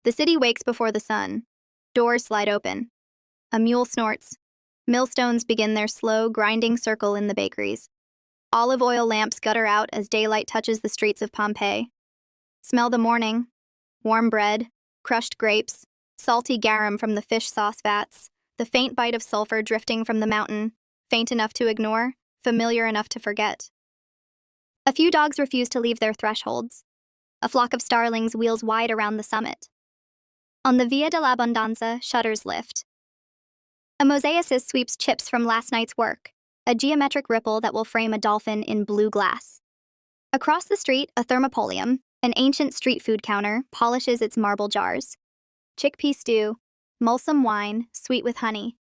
The city wakes before the sun. Doors slide open. A mule snorts. Millstones begin their slow, grinding circle in the bakeries. Olive oil lamps gutter out as daylight touches the streets of Pompeii. Smell the morning. Warm bread, crushed grapes, salty garum from the fish sauce vats, the faint bite of sulfur drifting from the mountain, faint enough to ignore, familiar enough to forget. A few dogs refuse to leave their thresholds. A flock of starlings wheels wide around the summit. On the Via dell'Abbondanza, shutters lift. A mosaicist sweeps chips from last night's work, a geometric ripple that will frame a dolphin in blue glass. Across the street, a thermopolium, an ancient street food counter, polishes its marble jars. Chickpea stew, mulsum wine, sweet with honey.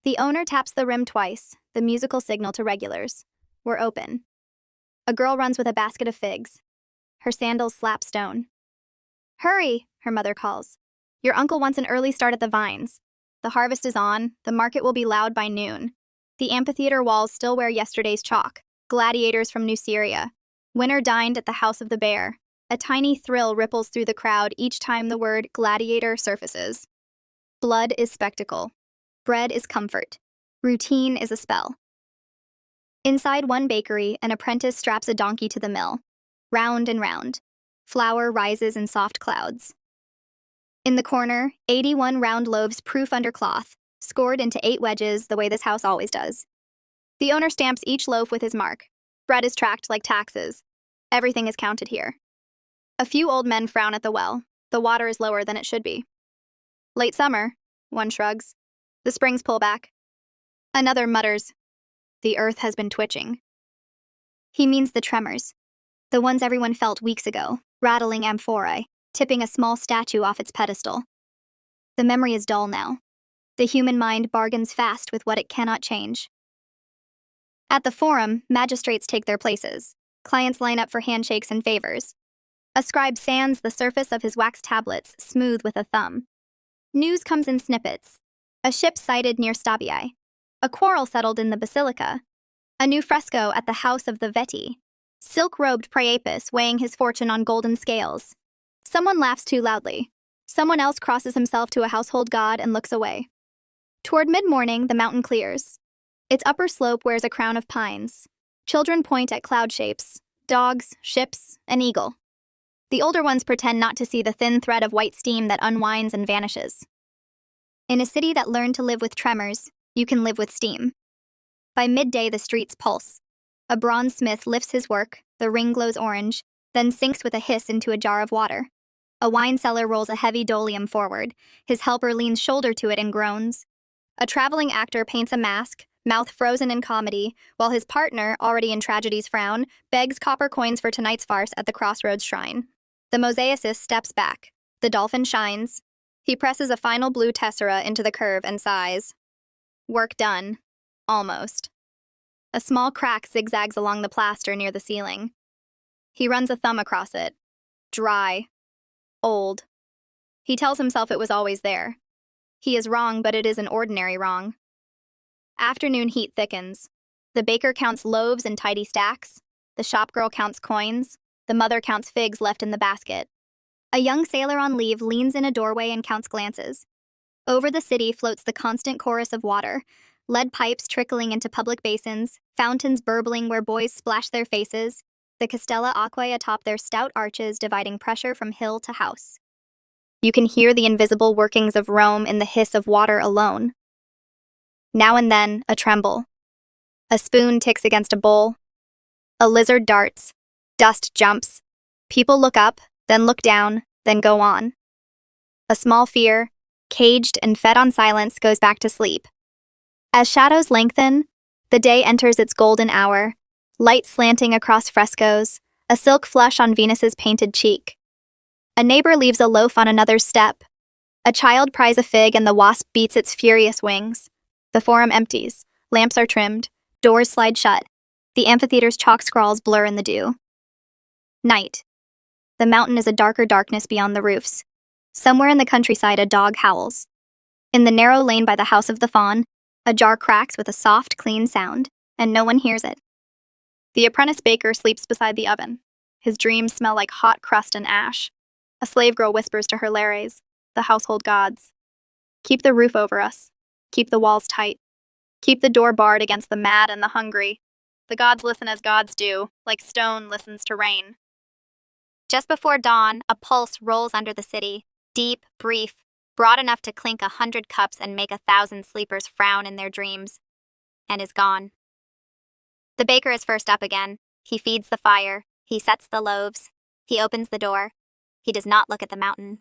The owner taps the rim twice, the musical signal to regulars. We're open. A girl runs with a basket of figs. Her sandals slap stone. Hurry, her mother calls. Your uncle wants an early start at the vines. The harvest is on, the market will be loud by noon. The amphitheatre walls still wear yesterday's chalk. Gladiators from New Syria. Winter dined at the House of the Bear. A tiny thrill ripples through the crowd each time the word gladiator surfaces. Blood is spectacle. Bread is comfort. Routine is a spell. Inside one bakery, an apprentice straps a donkey to the mill. Round and round. Flour rises in soft clouds. In the corner, 81 round loaves proof under cloth, scored into 8 wedges the way this house always does. The owner stamps each loaf with his mark. Bread is tracked like taxes. Everything is counted here. A few old men frown at the well. The water is lower than it should be. Late summer, one shrugs. The springs pull back. Another mutters, the earth has been twitching. He means the tremors. The ones everyone felt weeks ago, rattling amphorae, tipping a small statue off its pedestal. The memory is dull now. The human mind bargains fast with what it cannot change. At the forum, magistrates take their places. Clients line up for handshakes and favors. A scribe sands the surface of his wax tablets, smooth with a thumb. News comes in snippets. A ship sighted near Stabiae. A quarrel settled in the basilica. A new fresco at the house of the Vettii. Silk-robed Priapus weighing his fortune on golden scales. Someone laughs too loudly. Someone else crosses himself to a household god and looks away. Toward mid-morning, the mountain clears. Its upper slope wears a crown of pines. Children point at cloud shapes. Dogs, ships, an eagle. The older ones pretend not to see the thin thread of white steam that unwinds and vanishes. In a city that learned to live with tremors, you can live with steam. By midday, the streets pulse. A bronze smith lifts his work, the ring glows orange, then sinks with a hiss into a jar of water. A wine seller rolls a heavy dolium forward. His helper leans shoulder to it and groans. A traveling actor paints a mask, mouth frozen in comedy, while his partner, already in tragedy's frown, begs copper coins for tonight's farce at the crossroads shrine. The mosaicist steps back. The dolphin shines. He presses a final blue tessera into the curve and sighs. Work done. Almost. A small crack zigzags along the plaster near the ceiling. He runs a thumb across it. Dry. Old. He tells himself it was always there. He is wrong, but it is an ordinary wrong. Afternoon heat thickens. The baker counts loaves in tidy stacks. The shopgirl counts coins. The mother counts figs left in the basket. A young sailor on leave leans in a doorway and counts glances. Over the city floats the constant chorus of water, lead pipes trickling into public basins, fountains burbling where boys splash their faces, the Castella Aquae atop their stout arches dividing pressure from hill to house. You can hear the invisible workings of Rome in the hiss of water alone. Now and then, a tremble. A spoon ticks against a bowl. A lizard darts. Dust jumps. People look up, then look down, then go on. A small fear, caged and fed on silence, goes back to sleep. As shadows lengthen, the day enters its golden hour, light slanting across frescoes, a silk flush on Venus's painted cheek. A neighbor leaves a loaf on another's step. A child pries a fig and the wasp beats its furious wings. The forum empties. Lamps are trimmed. Doors slide shut. The amphitheatre's chalk scrawls blur in the dew. Night. The mountain is a darker darkness beyond the roofs. Somewhere in the countryside, a dog howls. In the narrow lane by the House of the Faun, a jar cracks with a soft, clean sound, and no one hears it. The apprentice baker sleeps beside the oven. His dreams smell like hot crust and ash. A slave girl whispers to her lares, the household gods. Keep the roof over us. Keep the walls tight. Keep the door barred against the mad and the hungry. The gods listen as gods do, like stone listens to rain. Just before dawn, a pulse rolls under the city, deep, brief, broad enough to clink 100 cups and make 1,000 sleepers frown in their dreams, and is gone. The baker is first up again. He feeds the fire. He sets the loaves. He opens the door. He does not look at the mountain.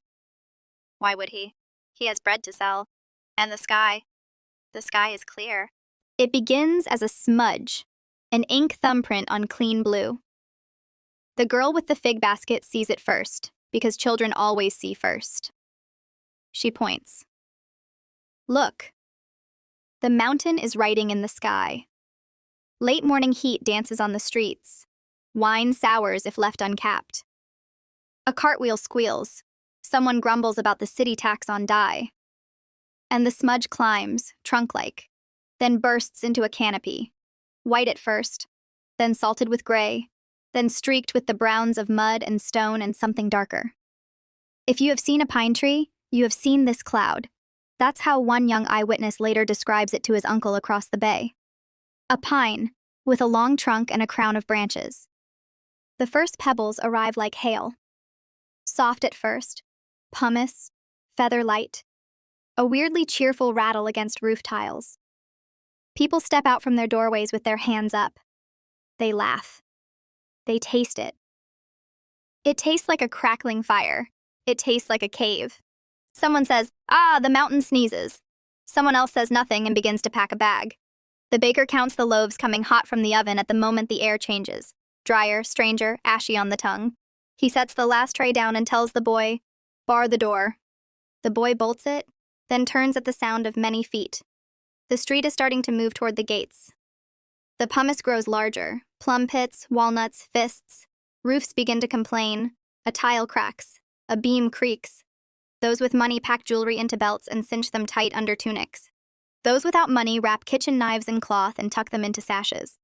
Why would he? He has bread to sell. And the sky is clear. It begins as a smudge, an ink thumbprint on clean blue. The girl with the fig basket sees it first, because children always see first. She points. Look. The mountain is writing in the sky. Late morning heat dances on the streets. Wine sours if left uncapped. A cartwheel squeals. Someone grumbles about the city tax on dye. And the smudge climbs, trunk-like, then bursts into a canopy. White at first, then salted with gray, then streaked with the browns of mud and stone and something darker. If you have seen a pine tree, you have seen this cloud. That's how one young eyewitness later describes it to his uncle across the bay. A pine, with a long trunk and a crown of branches. The first pebbles arrive like hail. Soft at first, pumice, feather light, a weirdly cheerful rattle against roof tiles. People step out from their doorways with their hands up. They laugh. They taste it. It tastes like a crackling fire. It tastes like a cave. Someone says, "Ah, the mountain sneezes." Someone else says nothing and begins to pack a bag. The baker counts the loaves coming hot from the oven at the moment the air changes. Drier, stranger, ashy on the tongue. He sets the last tray down and tells the boy, "Bar the door." The boy bolts it, then turns at the sound of many feet. The street is starting to move toward the gates. The pumice grows larger. Plum pits, walnuts, fists. Roofs begin to complain. A tile cracks. A beam creaks. Those with money pack jewelry into belts and cinch them tight under tunics. Those without money wrap kitchen knives in cloth and tuck them into sashes.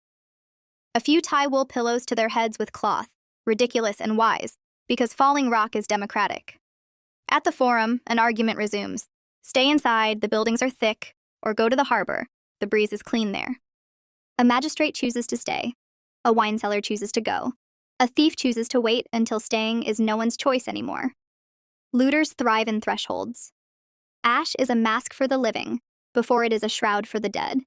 A few tie wool pillows to their heads with cloth, ridiculous and wise, because falling rock is democratic. At the forum, an argument resumes. Stay inside, the buildings are thick, or go to the harbor, the breeze is clean there. A magistrate chooses to stay. A wine seller chooses to go. A thief chooses to wait until staying is no one's choice anymore. Looters thrive in thresholds. Ash is a mask for the living, before it is a shroud for the dead.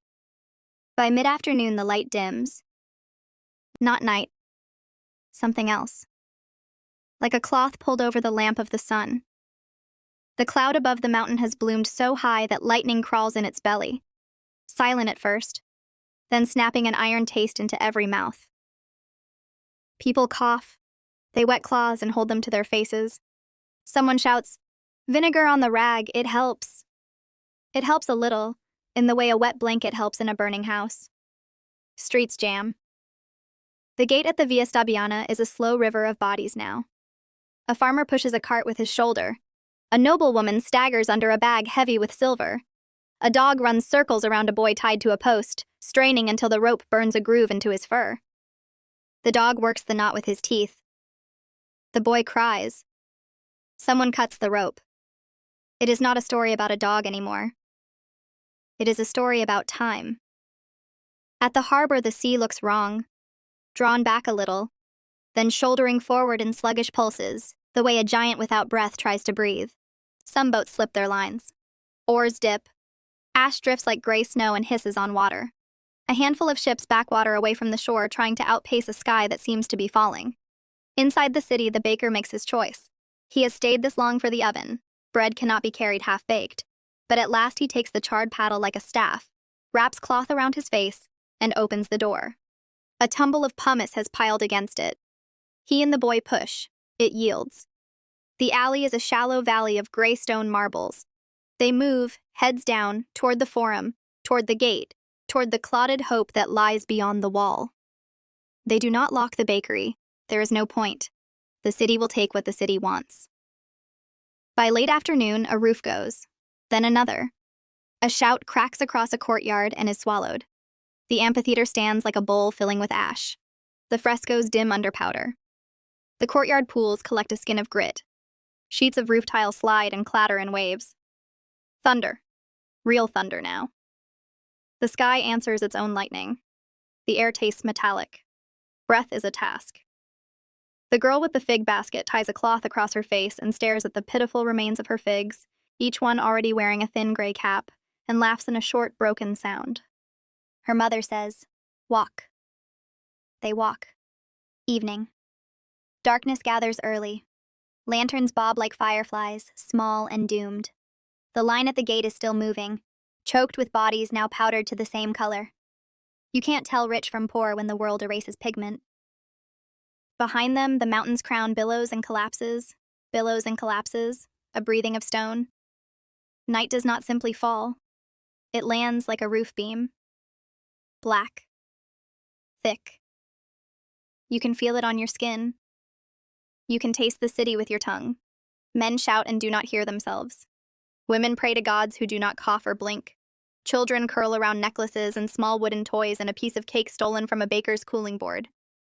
By mid-afternoon, the light dims. Not night. Something else. Like a cloth pulled over the lamp of the sun. The cloud above the mountain has bloomed so high that lightning crawls in its belly. Silent at first, then snapping an iron taste into every mouth. People cough. They wet claws and hold them to their faces. Someone shouts, "Vinegar on the rag, it helps." It helps a little, in the way a wet blanket helps in a burning house. Streets jam. The gate at the Via Stabiana is a slow river of bodies now. A farmer pushes a cart with his shoulder. A noblewoman staggers under a bag heavy with silver. A dog runs circles around a boy tied to a post, straining until the rope burns a groove into his fur. The dog works the knot with his teeth. The boy cries. Someone cuts the rope. It is not a story about a dog anymore. It is a story about time. At the harbor, the sea looks wrong, drawn back a little, then shouldering forward in sluggish pulses, the way a giant without breath tries to breathe. Some boats slip their lines. Oars dip. Ash drifts like gray snow and hisses on water. A handful of ships backwater away from the shore, trying to outpace a sky that seems to be falling. Inside the city, the baker makes his choice. He has stayed this long for the oven. Bread cannot be carried half-baked. But at last he takes the charred paddle like a staff, wraps cloth around his face, and opens the door. A tumble of pumice has piled against it. He and the boy push. It yields. The alley is a shallow valley of gray stone marbles. They move, heads down, toward the forum, toward the gate, toward the clotted hope that lies beyond the wall. They do not lock the bakery. There is no point. The city will take what the city wants. By late afternoon, a roof goes. Then another. A shout cracks across a courtyard and is swallowed. The amphitheatre stands like a bowl filling with ash. The frescoes dim under powder. The courtyard pools collect a skin of grit. Sheets of roof tile slide and clatter in waves. Thunder. Real thunder now. The sky answers its own lightning. The air tastes metallic. Breath is a task. The girl with the fig basket ties a cloth across her face and stares at the pitiful remains of her figs, each one already wearing a thin gray cap, and laughs in a short, broken sound. Her mother says, "Walk." They walk. Evening. Darkness gathers early. Lanterns bob like fireflies, small and doomed. The line at the gate is still moving, choked with bodies now powdered to the same color. You can't tell rich from poor when the world erases pigment. Behind them, the mountain's crown billows and collapses, a breathing of stone. Night does not simply fall. It lands like a roof beam. Black. Thick. You can feel it on your skin. You can taste the city with your tongue. Men shout and do not hear themselves. Women pray to gods who do not cough or blink. Children curl around necklaces and small wooden toys and a piece of cake stolen from a baker's cooling board.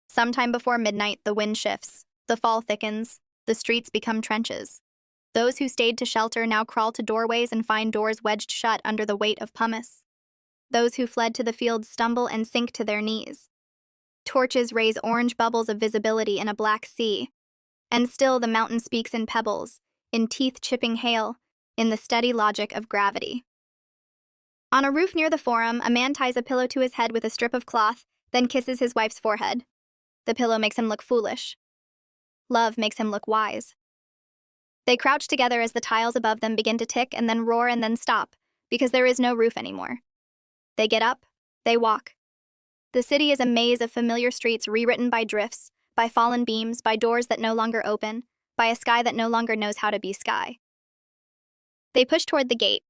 Sometime before midnight, the wind shifts. The fall thickens. The streets become trenches. Those who stayed to shelter now crawl to doorways and find doors wedged shut under the weight of pumice. Those who fled to the fields stumble and sink to their knees. Torches raise orange bubbles of visibility in a black sea. And still the mountain speaks in pebbles, in teeth-chipping hail, in the steady logic of gravity. On a roof near the Forum, a man ties a pillow to his head with a strip of cloth, then kisses his wife's forehead. The pillow makes him look foolish. Love makes him look wise. They crouch together as the tiles above them begin to tick and then roar and then stop, because there is no roof anymore. They get up, they walk. The city is a maze of familiar streets rewritten by drifts, by fallen beams, by doors that no longer open, by a sky that no longer knows how to be sky. They push toward the gate.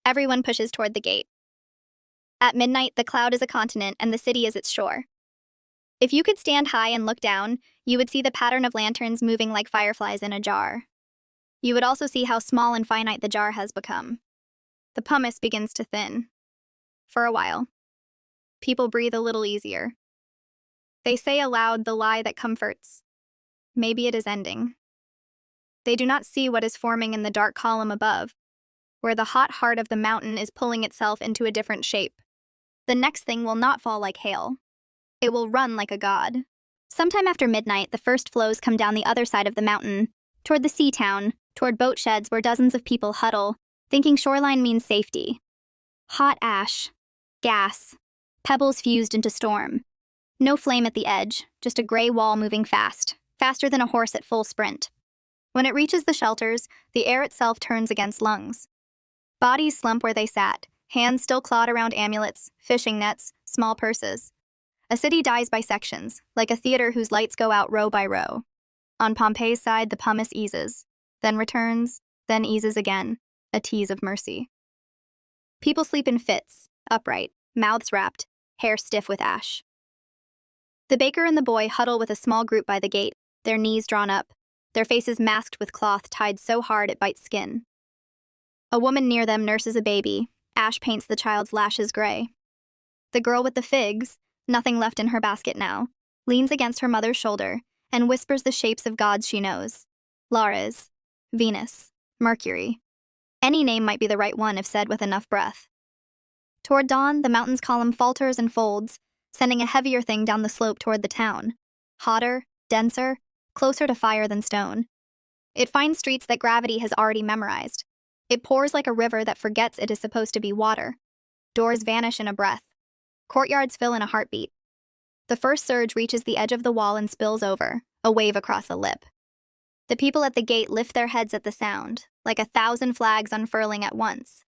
Everyone pushes toward the gate. At midnight, the cloud is a continent and the city is its shore. If you could stand high and look down, you would see the pattern of lanterns moving like fireflies in a jar. You would also see how small and finite the jar has become. The pumice begins to thin. For a while. People breathe a little easier. They say aloud the lie that comforts. Maybe it is ending. They do not see what is forming in the dark column above, where the hot heart of the mountain is pulling itself into a different shape. The next thing will not fall like hail. It will run like a god. Sometime after midnight, the first flows come down the other side of the mountain, toward the sea town, toward boat sheds where dozens of people huddle, thinking shoreline means safety. Hot ash, gas, pebbles fused into storm. No flame at the edge, just a gray wall moving fast, faster than a horse at full sprint. When it reaches the shelters, the air itself turns against lungs. Bodies slump where they sat, hands still clawed around amulets, fishing nets, small purses. A city dies by sections, like a theater whose lights go out row by row. On Pompeii's side, the pumice eases, then returns, then eases again, a tease of mercy. People sleep in fits, upright, mouths wrapped, hair stiff with ash. The baker and the boy huddle with a small group by the gate, their knees drawn up, their faces masked with cloth tied so hard it bites skin. A woman near them nurses a baby. Ash paints the child's lashes gray. The girl with the figs, nothing left in her basket now, leans against her mother's shoulder and whispers the shapes of gods she knows. Lares, Venus, Mercury. Any name might be the right one if said with enough breath. Toward dawn, the mountain's column falters and folds, sending a heavier thing down the slope toward the town. Hotter, denser, closer to fire than stone. It finds streets that gravity has already memorized. It pours like a river that forgets it is supposed to be water. Doors vanish in a breath. Courtyards fill in a heartbeat. The first surge reaches the edge of the wall and spills over, a wave across a lip. The people at the gate lift their heads at the sound, like 1,000 flags unfurling at once.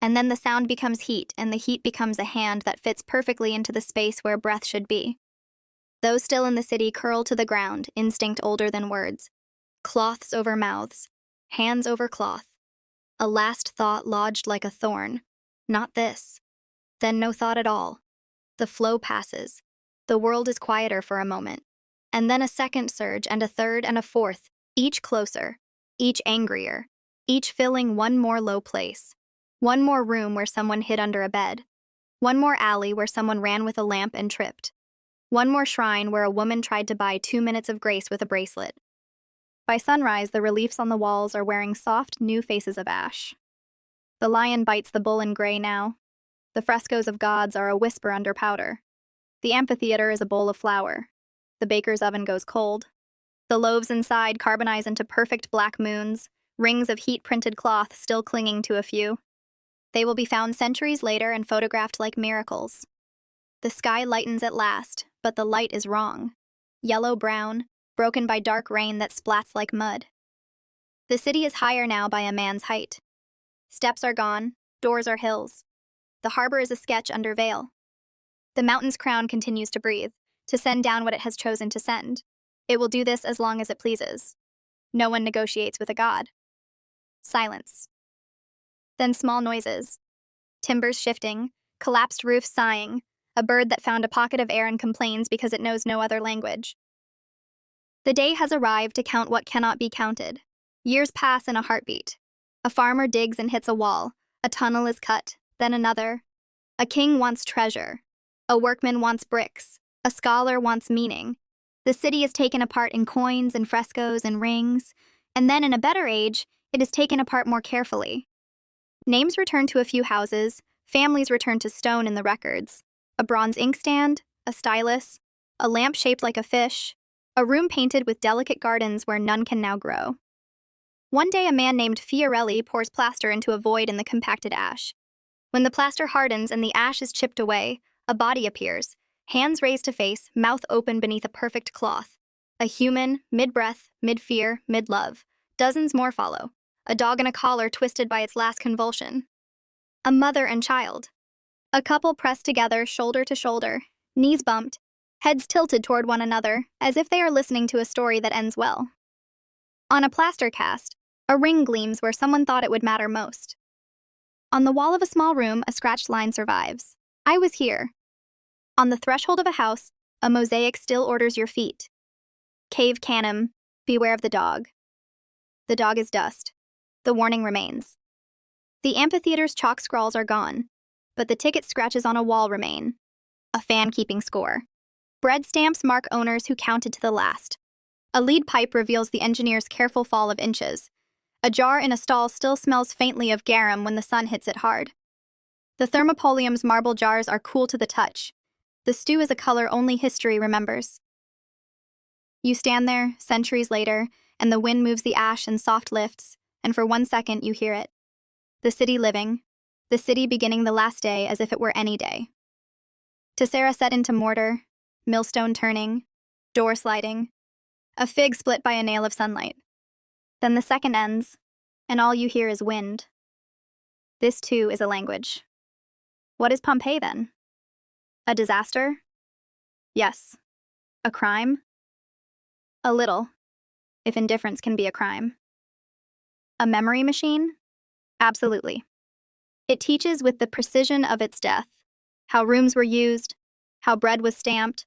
And then the sound becomes heat, and the heat becomes a hand that fits perfectly into the space where breath should be. Those still in the city curl to the ground, instinct older than words. Cloths over mouths, hands over cloth. A last thought lodged like a thorn. Not this. Then no thought at all. The flow passes. The world is quieter for a moment. And then a second surge, and a third, and a fourth, each closer, each angrier, each filling one more low place. One more room where someone hid under a bed. One more alley where someone ran with a lamp and tripped. One more shrine where a woman tried to buy 2 minutes of grace with a bracelet. By sunrise, the reliefs on the walls are wearing soft, new faces of ash. The lion bites the bull in gray now. The frescoes of gods are a whisper under powder. The amphitheatre is a bowl of flour. The baker's oven goes cold. The loaves inside carbonize into perfect black moons, rings of heat-printed cloth still clinging to a few. They will be found centuries later and photographed like miracles. The sky lightens at last, but the light is wrong. Yellow-brown, broken by dark rain that splats like mud. The city is higher now by a man's height. Steps are gone, doors are hills. The harbor is a sketch under veil. The mountain's crown continues to breathe, to send down what it has chosen to send. It will do this as long as it pleases. No one negotiates with a god. Silence. Then small noises. Timbers shifting, collapsed roofs sighing, a bird that found a pocket of air and complains because it knows no other language. The day has arrived to count what cannot be counted. Years pass in a heartbeat. A farmer digs and hits a wall. A tunnel is cut, then another. A king wants treasure. A workman wants bricks. A scholar wants meaning. The city is taken apart in coins and frescoes and rings, and then in a better age, it is taken apart more carefully. Names return to a few houses, families return to stone in the records. A bronze inkstand, a stylus, a lamp shaped like a fish, a room painted with delicate gardens where none can now grow. One day a man named Fiorelli pours plaster into a void in the compacted ash. When the plaster hardens and the ash is chipped away, a body appears, hands raised to face, mouth open beneath a perfect cloth. A human, mid-breath, mid-fear, mid-love. Dozens more follow. A dog in a collar twisted by its last convulsion. A mother and child. A couple pressed together, shoulder to shoulder, knees bumped, heads tilted toward one another, as if they are listening to a story that ends well. On a plaster cast, a ring gleams where someone thought it would matter most. On the wall of a small room, a scratched line survives. I was here. On the threshold of a house, a mosaic still orders your feet. Cave canem, beware of the dog. The dog is dust. The warning remains. The amphitheatre's chalk scrawls are gone, but the ticket scratches on a wall remain. A fan keeping score. Bread stamps mark owners who counted to the last. A lead pipe reveals the engineer's careful fall of inches. A jar in a stall still smells faintly of garum when the sun hits it hard. The thermopolium's marble jars are cool to the touch. The stew is a color only history remembers. You stand there, centuries later, and the wind moves the ash in soft lifts, and for 1 second you hear it. The city living, the city beginning the last day as if it were any day. Tessera set into mortar, millstone turning, door sliding, a fig split by a nail of sunlight. Then the second ends, and all you hear is wind. This too is a language. What is Pompeii then? A disaster? Yes. A crime? A little, if indifference can be a crime. A memory machine? Absolutely. It teaches with the precision of its death, how rooms were used, how bread was stamped,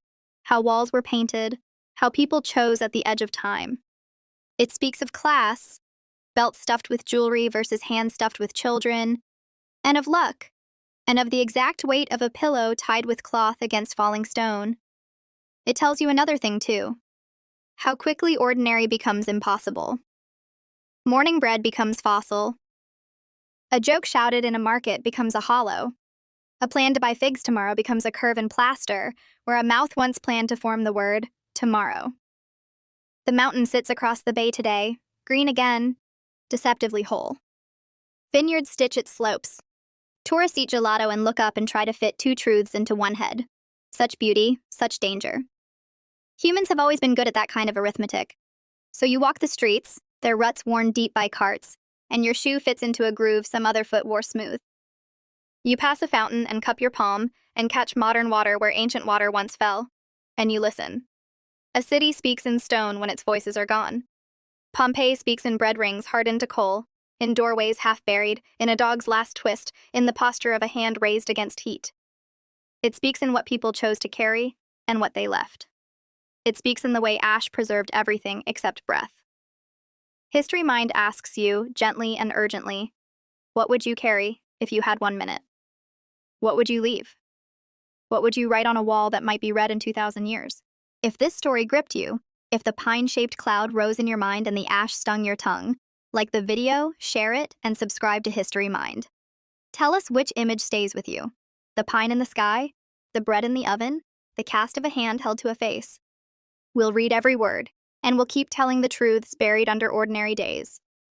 how walls were painted, how people chose at the edge of time. It speaks of class, belt stuffed with jewelry versus hand stuffed with children, and of luck, and of the exact weight of a pillow tied with cloth against falling stone. It tells you another thing, too. How quickly ordinary becomes impossible. Morning bread becomes fossil. A joke shouted in a market becomes a hollow. A plan to buy figs tomorrow becomes a curve in plaster, where a mouth once planned to form the word tomorrow. The mountain sits across the bay today, green again, deceptively whole. Vineyards stitch its slopes. Tourists eat gelato and look up and try to fit two truths into one head. Such beauty, such danger. Humans have always been good at that kind of arithmetic. So you walk the streets, their ruts worn deep by carts, and your shoe fits into a groove some other foot wore smooth. You pass a fountain and cup your palm and catch modern water where ancient water once fell, and you listen. A city speaks in stone when its voices are gone. Pompeii speaks in bread rings hardened to coal, in doorways half buried, in a dog's last twist, in the posture of a hand raised against heat. It speaks in what people chose to carry and what they left. It speaks in the way ash preserved everything except breath. HistoryMind asks you, gently and urgently, what would you carry if you had 1 minute? What would you leave? What would you write on a wall that might be read in 2,000 years? If this story gripped you, If the pine-shaped cloud rose in your mind and the ash stung your tongue, like the video, share it, and subscribe to HistoryMind. Tell us which image stays with you. The pine in the sky? The bread in the oven? The cast of a hand held to a face? We'll read every word, and we'll keep telling the truths buried under ordinary days.